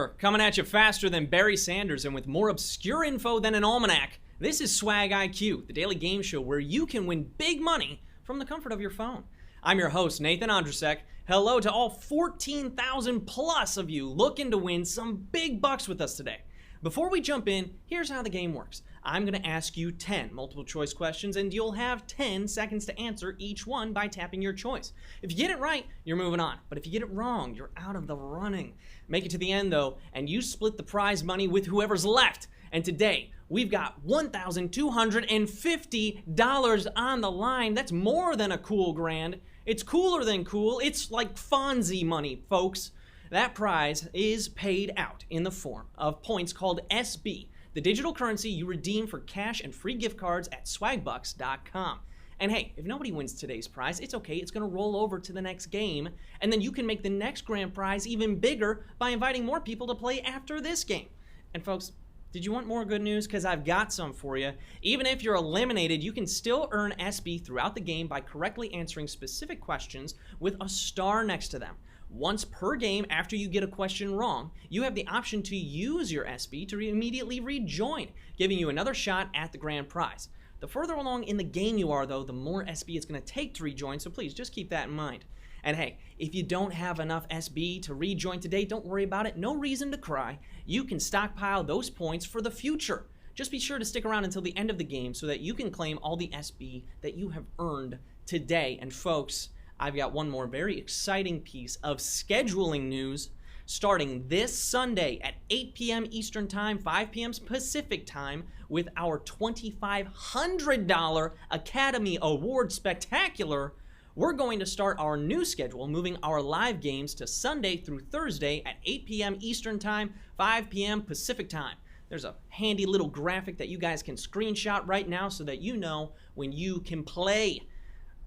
sir, coming at you faster than Barry Sanders and with more obscure info than an almanac. This is Swag IQ, the daily game show where you can win big money from the comfort of your phone. I'm your host, Nathan Andrusek. Hello to all 14,000 plus of you looking to win some big bucks with us today. Before we jump in, here's how the game works. I'm going to ask you 10 multiple choice questions and you'll have 10 seconds to answer each one by tapping your choice. If you get it right, you're moving on. But if you get it wrong, you're out of the running. Make it to the end though, and you split the prize money with whoever's left. And today, we've got $1,250 on the line. That's more than a cool grand. It's cooler than cool. It's like Fonzie money, folks. That prize is paid out in the form of points called SB, the digital currency you redeem for cash and free gift cards at swagbucks.com. And hey, if nobody wins today's prize, it's okay. It's going to roll over to the next game, and then you can make the next grand prize even bigger by inviting more people to play after this game. And folks, did you want more good news? Because I've got some for you. Even if you're eliminated, you can still earn SB throughout the game by correctly answering specific questions with a star next to them. Once per game after you get a question wrong, you have the option to use your SB to immediately rejoin, giving you another shot at the grand prize. The further along in the game you are, though, the more SB it's going to take to rejoin, so please just keep that in mind. And hey, if you don't have enough SB to rejoin today, don't worry about it. No reason to cry. You can stockpile those points for the future. Just be sure to stick around until the end of the game so that you can claim all the SB that you have earned today. And folks, I've got one more very exciting piece of scheduling news starting this Sunday at 8 p.m. Eastern Time, 5 p.m. Pacific Time with our $2,500 Academy Award Spectacular. We're going to start our new schedule, moving our live games to Sunday through Thursday at 8 p.m. Eastern Time, 5 p.m. Pacific Time. There's a handy little graphic that you guys can screenshot right now so that you know when you can play.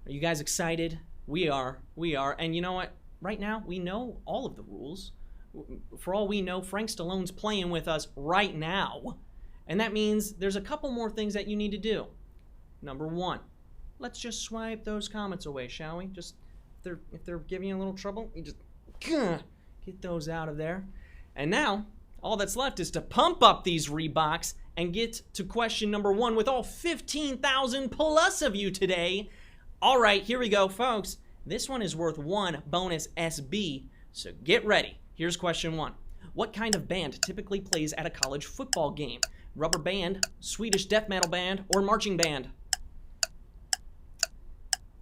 Are you guys excited? We are. And you know what? Right now, we know all of the rules. For all we know, Frank Stallone's playing with us right now. And that means there's a couple more things that you need to do. Number one, let's just swipe those comments away, shall we? Just, if they're giving you a little trouble, you just get those out of there. And now, all that's left is to pump up these Reeboks and get to question number one with all 15,000 plus of you today. All right, here we go, folks. This one is worth one bonus SB, so get ready. Here's question one. What kind of band typically plays at a college football game? Rubber band, Swedish death metal band, or marching band?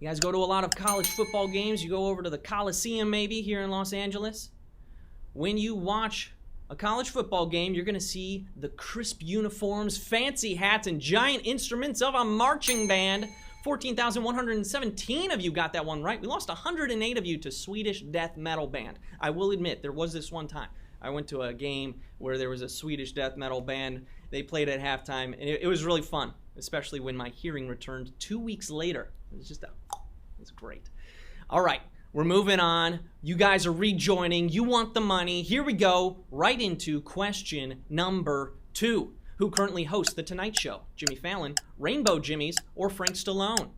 You guys go to a lot of college football games. You go over to the Coliseum maybe here in Los Angeles. When you watch a college football game, you're going to see the crisp uniforms, fancy hats, and giant instruments of a marching band. 14,117 of you got that one right. We lost 108 of you to Swedish death metal band. I will admit, there was this one time. I went to a game where there was a Swedish death metal band. They played at halftime, and it was really fun, especially when my hearing returned 2 weeks later. It was great. All right, we're moving on. You guys are rejoining. You want the money. Here we go, right into question number two. Who currently hosts The Tonight Show? Jimmy Fallon, Rainbow Jimmys, or Frank Stallone?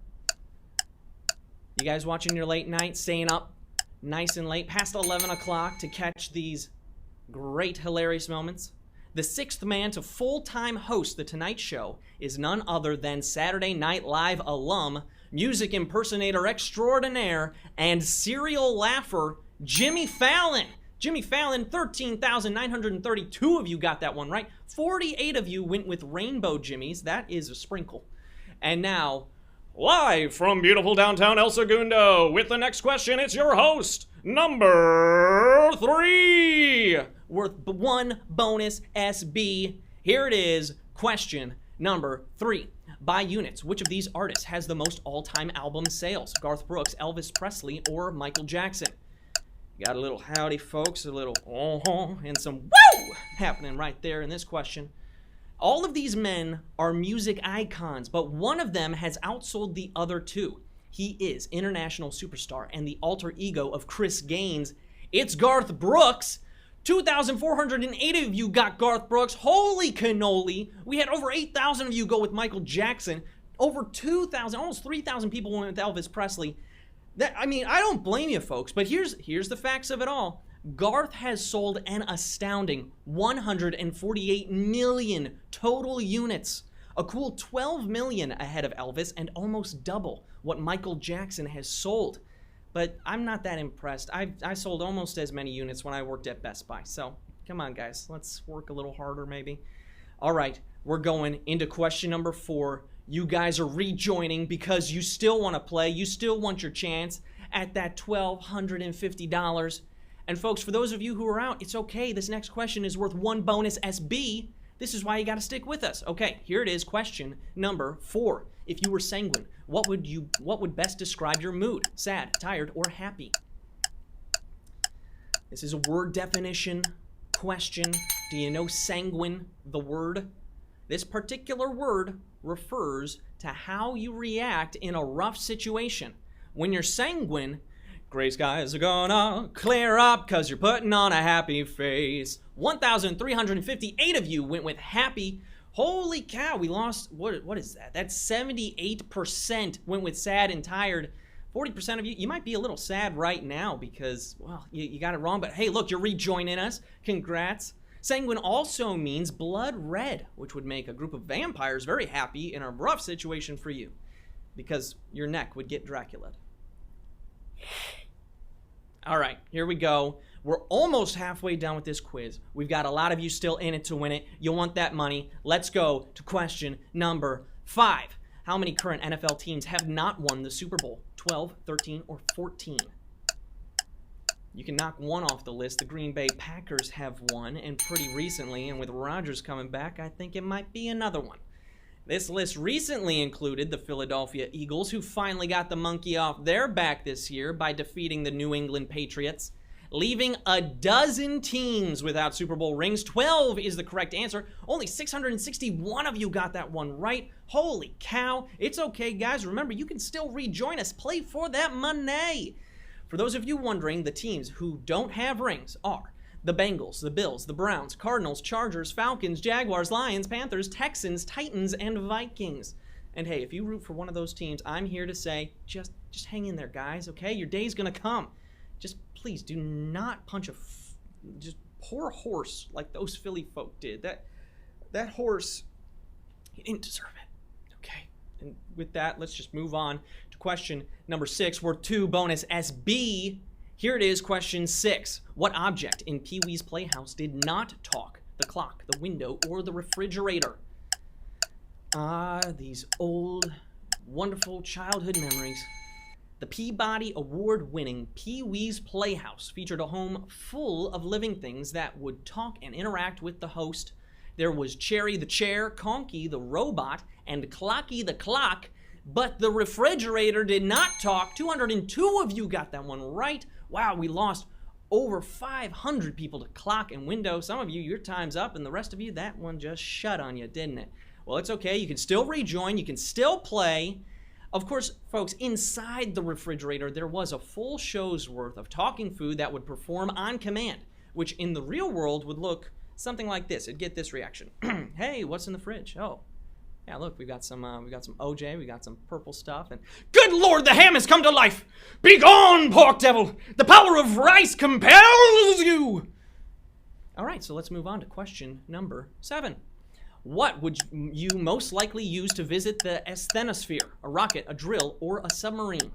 You guys watching your late night, staying up nice and late, past 11 o'clock to catch these great, hilarious moments? The sixth man to full-time host The Tonight Show is none other than Saturday Night Live alum, music impersonator extraordinaire, and serial laugher, Jimmy Fallon. Jimmy Fallon, 13,932 of you got that one right. 48 of you went with Rainbow Jimmys. That is a sprinkle. And now, live from beautiful downtown El Segundo, with the next question, it's your host, number three, worth one bonus SB. Here it is, question number three. By units, which of these artists has the most all-time album sales? Garth Brooks, Elvis Presley, or Michael Jackson? You got a little howdy, folks, a little and some woo happening right there in this question. All of these men are music icons, but one of them has outsold the other two. He is international superstar and the alter ego of Chris Gaines. It's Garth Brooks. 2,408 of you got Garth Brooks. Holy cannoli. We had over 8,000 of you go with Michael Jackson. Over 2,000, almost 3,000 people went with Elvis Presley. I don't blame you, folks, but here's the facts of it all. Garth has sold an astounding 148 million total units, a cool 12 million ahead of Elvis and almost double what Michael Jackson has sold. But I'm not that impressed. I sold almost as many units when I worked at Best Buy. So come on, guys. Let's work a little harder, maybe. All right, we're going into question number 4. You guys are rejoining because you still want to play. You still want your chance at that $1,250. And folks, for those of you who are out, it's okay. This next question is worth 1 bonus SB. This is why you got to stick with us. Okay, here it is, question number 4. If you were sanguine, what would best describe your mood? Sad, tired, or happy? This is a word definition question. Do you know sanguine, the word? This particular word refers to how you react in a rough situation. When you're sanguine, gray skies are gonna clear up because you're putting on a happy face. 1,358 of you went with happy. Holy cow, we lost, what is that? That's 78% went with sad and tired. 40% of you might be a little sad right now because, well, you got it wrong. But hey, look, you're rejoining us. Congrats. Sanguine also means blood red, which would make a group of vampires very happy in a rough situation for you because your neck would get Dracula'd. All right, here we go. We're almost halfway done with this quiz. We've got a lot of you still in it to win it. You'll want that money. Let's go to question number 5. How many current NFL teams have not won the Super Bowl? 12, 13, or 14? You can knock one off the list. The Green Bay Packers have won, and pretty recently, and with Rodgers coming back, I think it might be another one. This list recently included the Philadelphia Eagles, who finally got the monkey off their back this year by defeating the New England Patriots, leaving a dozen teams without Super Bowl rings. 12 is the correct answer. Only 661 of you got that one right. Holy cow. It's okay, guys. Remember, you can still rejoin us. Play for that money. For those of you wondering, the teams who don't have rings are the Bengals, the Bills, the Browns, Cardinals, Chargers, Falcons, Jaguars, Lions, Panthers, Texans, Titans, and Vikings. And hey, if you root for one of those teams, I'm here to say, just hang in there, guys, okay? Your day's gonna come. Just please do not punch just poor horse like those Philly folk did. That horse, he didn't deserve it, okay? And with that, let's just move on to question number 6, worth 2 bonus SB. Here it is, question 6. What object in Pee-wee's Playhouse did not talk? The clock, the window, or the refrigerator? These old, wonderful childhood memories. The Peabody Award-winning Pee-wee's Playhouse featured a home full of living things that would talk and interact with the host. There was Cherry the chair, Conky the robot, and Clocky the clock, but the refrigerator did not talk. 202 of you got that one right. Wow, we lost over 500 people to clock and window. Some of you, your time's up, and the rest of you, that one just shut on you, didn't it? Well, it's okay. You can still rejoin. You can still play. Of course, folks, inside the refrigerator, there was a full show's worth of talking food that would perform on command, which in the real world would look something like this. It'd get this reaction. Hey, what's in the fridge? Oh, yeah, look, we got some OJ, we got some purple stuff, and good Lord, the ham has come to life! Be gone, pork devil! The power of rice compels you! All right, so let's move on to question number 7. What would you most likely use to visit the asthenosphere? A rocket, a drill, or a submarine?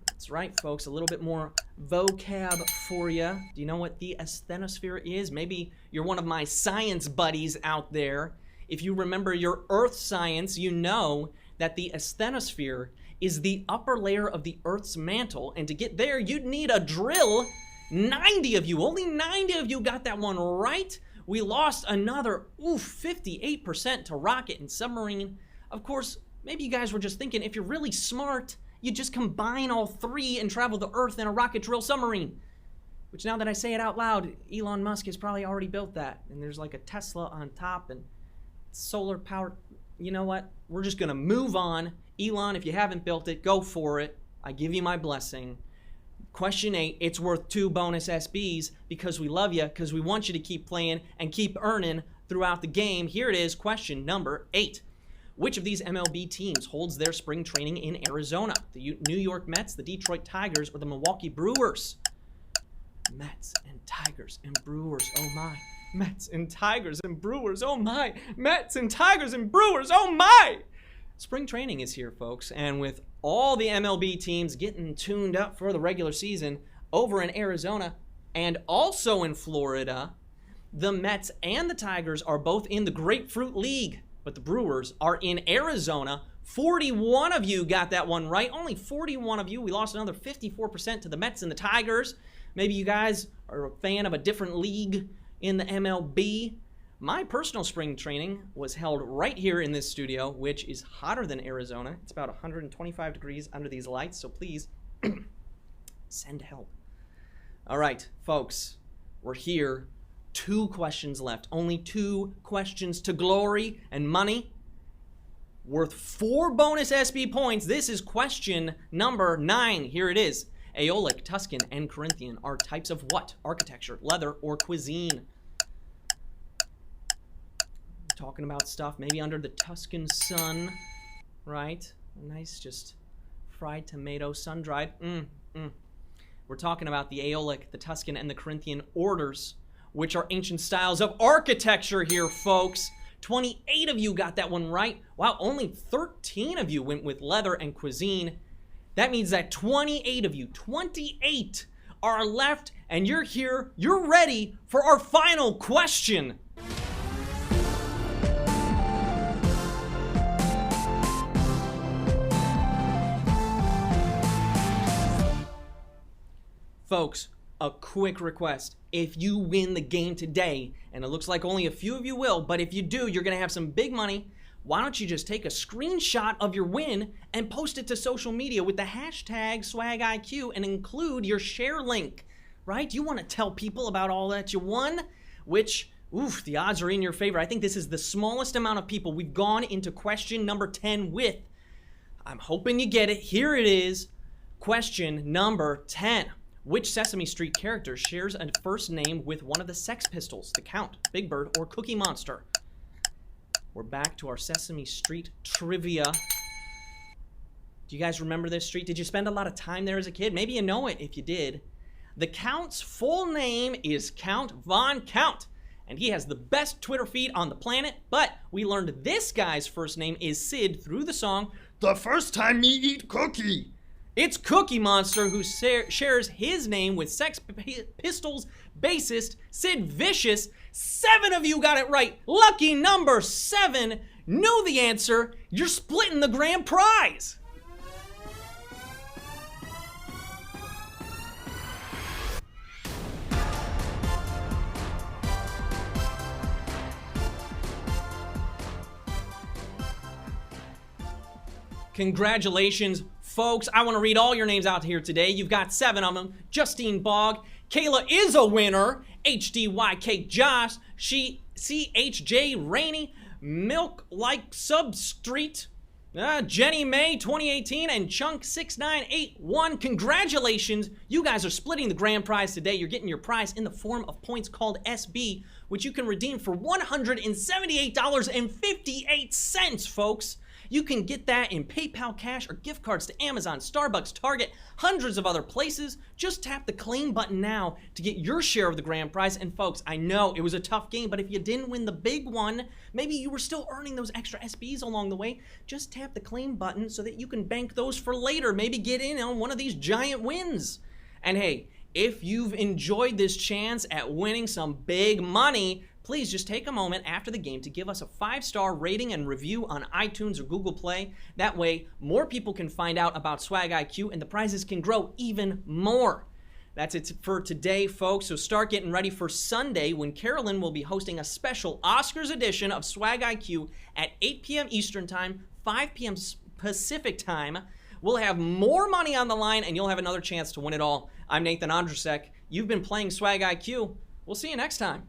That's right, folks, a little bit more vocab for you. Do you know what the asthenosphere is? Maybe you're one of my science buddies out there. If you remember your Earth science, you know that the asthenosphere is the upper layer of the Earth's mantle, and to get there, you'd need a drill. 90 of you, only 90 of you got that one right. We lost another, 58% to rocket and submarine. Of course, maybe you guys were just thinking, if you're really smart, you just combine all 3 and travel the Earth in a rocket drill submarine. Which, now that I say it out loud, Elon Musk has probably already built that. And there's like a Tesla on top and solar power. You know what? We're just going to move on. Elon, if you haven't built it, go for it. I give you my blessing. Question 8, it's worth 2 bonus SBs because we love you, because we want you to keep playing and keep earning throughout the game. Here it is, question number 8. Which of these MLB teams holds their spring training in Arizona? The New York Mets, the Detroit Tigers, or the Milwaukee Brewers? Mets and Tigers and Brewers, oh my. Mets and Tigers and Brewers, oh my. Mets and Tigers and Brewers, oh my. Spring training is here, folks, and with all the MLB teams getting tuned up for the regular season over in Arizona and also in Florida, the Mets and the Tigers are both in the Grapefruit League, but the Brewers are in Arizona. 41 of you got that one right. Only 41 of you. We lost another 54% to the Mets and the Tigers. Maybe you guys are a fan of a different league in the MLB. My personal spring training was held right here in this studio, which is hotter than Arizona. It's about 125 degrees under these lights, so please send help. All right, folks, we're here. 2 questions left. Only 2 questions to glory and money. Worth 4 bonus SB points. This is question number 9. Here it is. Aeolic, Tuscan, and Corinthian are types of what? Architecture, leather, or cuisine? Talking about stuff maybe under the Tuscan sun, right? A nice just fried tomato, sun-dried. We're talking about the Aeolic, the Tuscan, and the Corinthian orders, which are ancient styles of architecture here, folks. 28 of you got that one right. Wow, only 13 of you went with leather and cuisine. That means that 28 of you, 28 are left, and you're here, you're ready for our final question. Folks, a quick request. If you win the game today, and it looks like only a few of you will, but if you do, you're going to have some big money. Why don't you just take a screenshot of your win and post it to social media with the hashtag SwagIQ and include your share link, right? You want to tell people about all that you won, which, the odds are in your favor. I think this is the smallest amount of people we've gone into question number 10 with. I'm hoping you get it. Here it is. Question number 10. Which Sesame Street character shares a first name with one of the Sex Pistols, the Count, Big Bird, or Cookie Monster? We're back to our Sesame Street trivia. Do you guys remember this street? Did you spend a lot of time there as a kid? Maybe you know it if you did. The Count's full name is Count Von Count, and he has the best Twitter feed on the planet, but we learned this guy's first name is Sid through the song, The First Time Me Eat Cookie. It's Cookie Monster who shares his name with Sex Pistols bassist Sid Vicious. 7 of you got it right. Lucky number 7. Know the answer. You're splitting the grand prize. Congratulations, folks. I want to read all your names out here today. You've got 7 of them. Justine Bogg. Kayla is a winner. HDYK Josh. CHJ Rainey. Milk Like Substreet. Jenny May 2018 and Chunk 6981. Congratulations. You guys are splitting the grand prize today. You're getting your prize in the form of points called SB, which you can redeem for $178.58, folks. You can get that in PayPal cash or gift cards to Amazon, Starbucks, Target, hundreds of other places. Just tap the claim button now to get your share of the grand prize. And folks, I know it was a tough game, but if you didn't win the big one, maybe you were still earning those extra SBs along the way. Just tap the claim button so that you can bank those for later. Maybe get in on one of these giant wins. And hey, if you've enjoyed this chance at winning some big money, please just take a moment after the game to give us a 5-star rating and review on iTunes or Google Play. That way, more people can find out about SwagIQ and the prizes can grow even more. That's it for today, folks. So start getting ready for Sunday when Carolyn will be hosting a special Oscars edition of SwagIQ at 8 p.m. Eastern Time, 5 p.m. Pacific Time. We'll have more money on the line and you'll have another chance to win it all. I'm Nathan Andrusek. You've been playing SwagIQ. We'll see you next time.